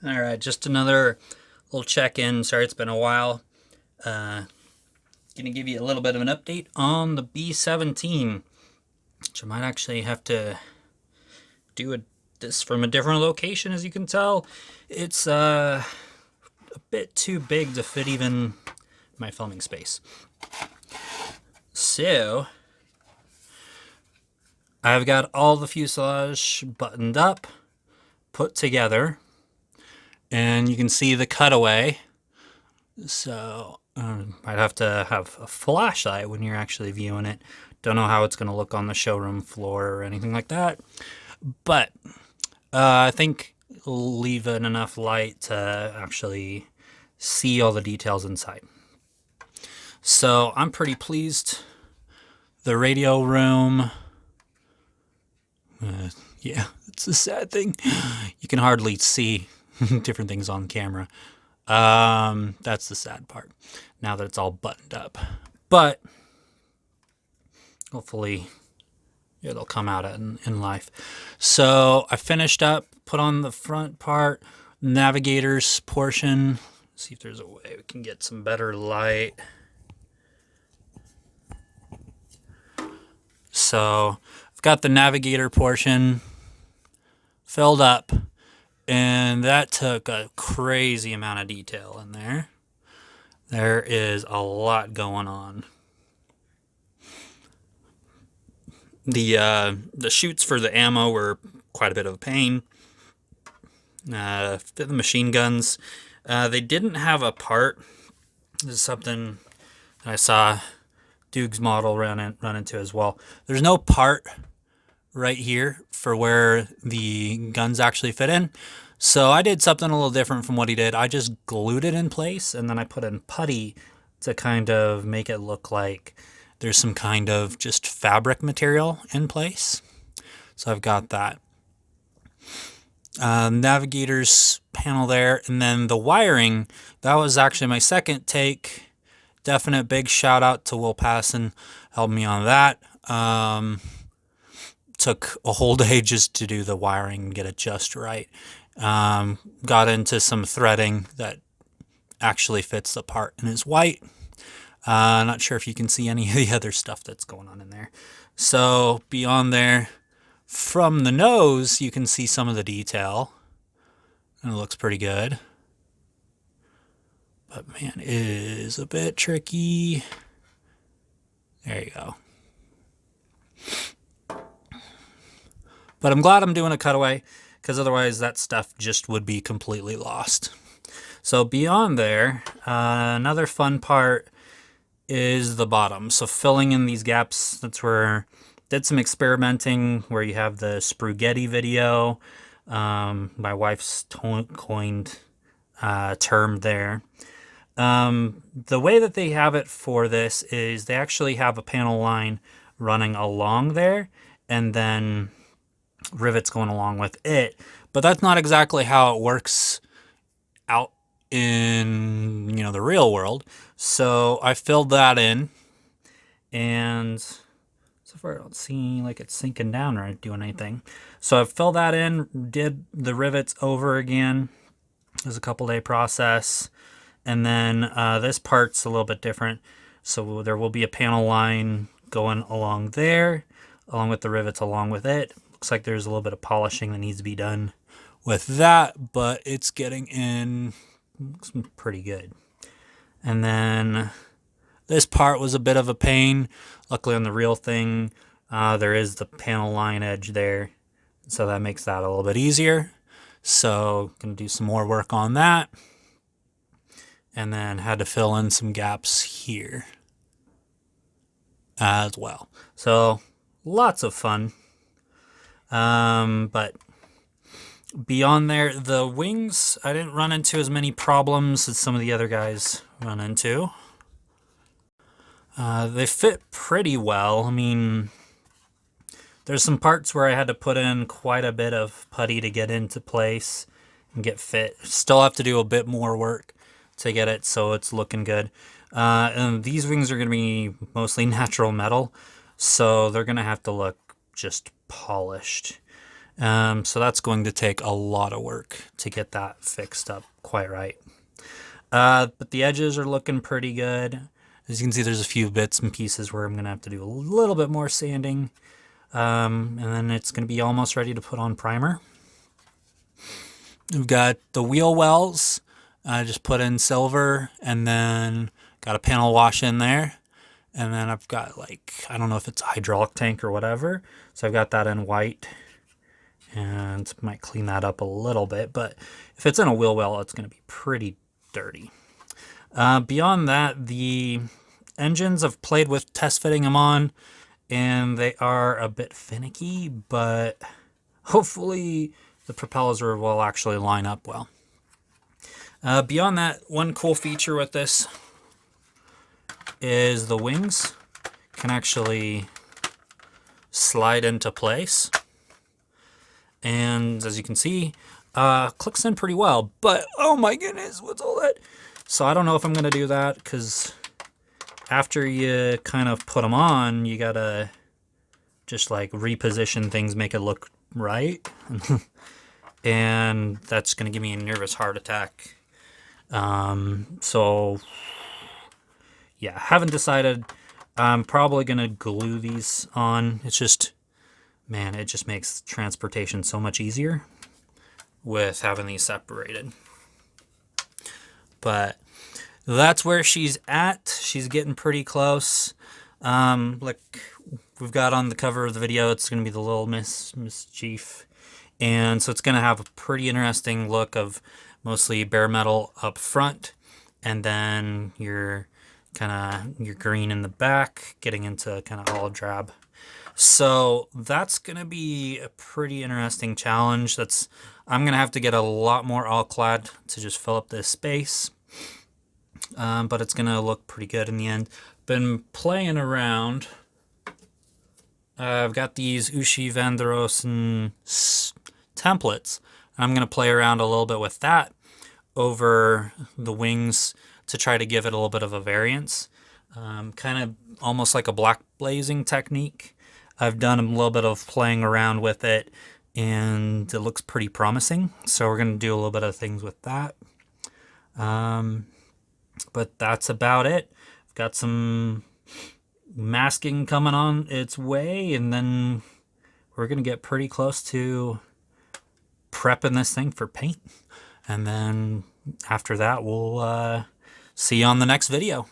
Alright, just another little check-in. Sorry it's been a while. Gonna give you a little bit of an update on the b-17, which I might actually have to do this from a different location. As you can tell, it's a bit too big to fit even my filming space. So I've got all the fuselage buttoned up, put together, and you can see the cutaway. So might have to have a flashlight when you're actually viewing it. Don't know how it's going to look on the showroom floor or anything like that, but I think it'll leave it enough light to actually see all the details inside. So I'm pretty pleased. The radio room, yeah, it's a sad thing. You can hardly see different things on camera. That's the sad part, now that it's all buttoned up. But hopefully it'll come out in life. So I finished up, put on the front part, navigator's portion. See if there's a way we can get some better light. So I've got the navigator portion filled up, and that took a crazy amount of detail in there. There is a lot going on. The chutes for the ammo were quite a bit of a pain. The machine guns, they didn't have a part. This is something that I saw Duke's model run into as well. There's no part right here for where the guns actually fit in. So I did something a little different from what he did. I just glued it in place, and then I put in putty to kind of make it look like there's some kind of just fabric material in place. So I've got that. Navigator's panel there, and then the wiring, that was actually my second take. Definite big shout out to Will Passon, helped me on that. Took a whole day just to do the wiring and get it just right. Got into some threading that actually fits the part and is white. Not sure if you can see any of the other stuff that's going on in there. So beyond there, from the nose, you can see some of the detail, and it looks pretty good. But man, it is a bit tricky. There you go. But I'm glad I'm doing a cutaway, because otherwise that stuff just would be completely lost. So beyond there, another fun part is the bottom. So filling in these gaps, that's where I did some experimenting, where you have the spaghetti video. My wife's coined term there. The way that they have it for this is they actually have a panel line running along there, and then rivets going along with it. But that's not exactly how it works out in, the real world. So I filled that in, and so far I don't see like it's sinking down or doing anything. So I filled that in, did the rivets over again. It was a couple-day process. And then this part's a little bit different. So there will be a panel line going along there, along with the rivets along with it. Looks like there's a little bit of polishing that needs to be done with that, but it's getting in. Looks pretty good. And then this part was a bit of a pain. Luckily on the real thing, there is the panel line edge there, so that makes that a little bit easier. So gonna do some more work on that. And then had to fill in some gaps here as well. So lots of fun. But beyond there, the wings, I didn't run into as many problems as some of the other guys run into. They fit pretty well. I mean, there's some parts where I had to put in quite a bit of putty to get into place and get fit. Still have to do a bit more work to get it so it's looking good. And these wings are going to be mostly natural metal, so they're going to have to look just polished. So that's going to take a lot of work to get that fixed up quite right. But the edges are looking pretty good. As you can see, there's a few bits and pieces where I'm going to have to do a little bit more sanding. And then it's going to be almost ready to put on primer. We've got the wheel wells. I just put in silver, and then got a panel wash in there. And then I've got, like, I don't know if it's a hydraulic tank or whatever. So I've got that in white. And might clean that up a little bit. But if it's in a wheel well, it's going to be pretty dirty. Beyond that, the engines, I've played with test fitting them on, and they are a bit finicky, but hopefully the propellers will actually line up well. Beyond that, one cool feature with this is the wings can actually slide into place. And as you can see, clicks in pretty well, but oh my goodness, what's all that? So I don't know if I'm going to do that, because after you kind of put them on, you got to just like reposition things, make it look right. And that's going to give me a nervous heart attack. So yeah, haven't decided. I'm probably going to glue these on. It's just, man, it just makes transportation so much easier with having these separated. But that's where she's at. She's getting pretty close. Like we've got on the cover of the video, it's going to be the little Mischief. And so it's going to have a pretty interesting look of mostly bare metal up front, and then your green in the back, getting into kind of olive drab. So that's going to be a pretty interesting challenge. I'm going to have to get a lot more all-clad to just fill up this space. But it's going to look pretty good in the end. Been playing around. I've got these Ushi van der Rosen templates. I'm going to play around a little bit with that over the wings to try to give it a little bit of a variance. Kind of almost like a black blazing technique. I've done a little bit of playing around with it, and it looks pretty promising. So we're going to do a little bit of things with that. But that's about it. I've got some masking coming on its way, and then we're going to get pretty close to prepping this thing for paint. And then after that, we'll see you on the next video.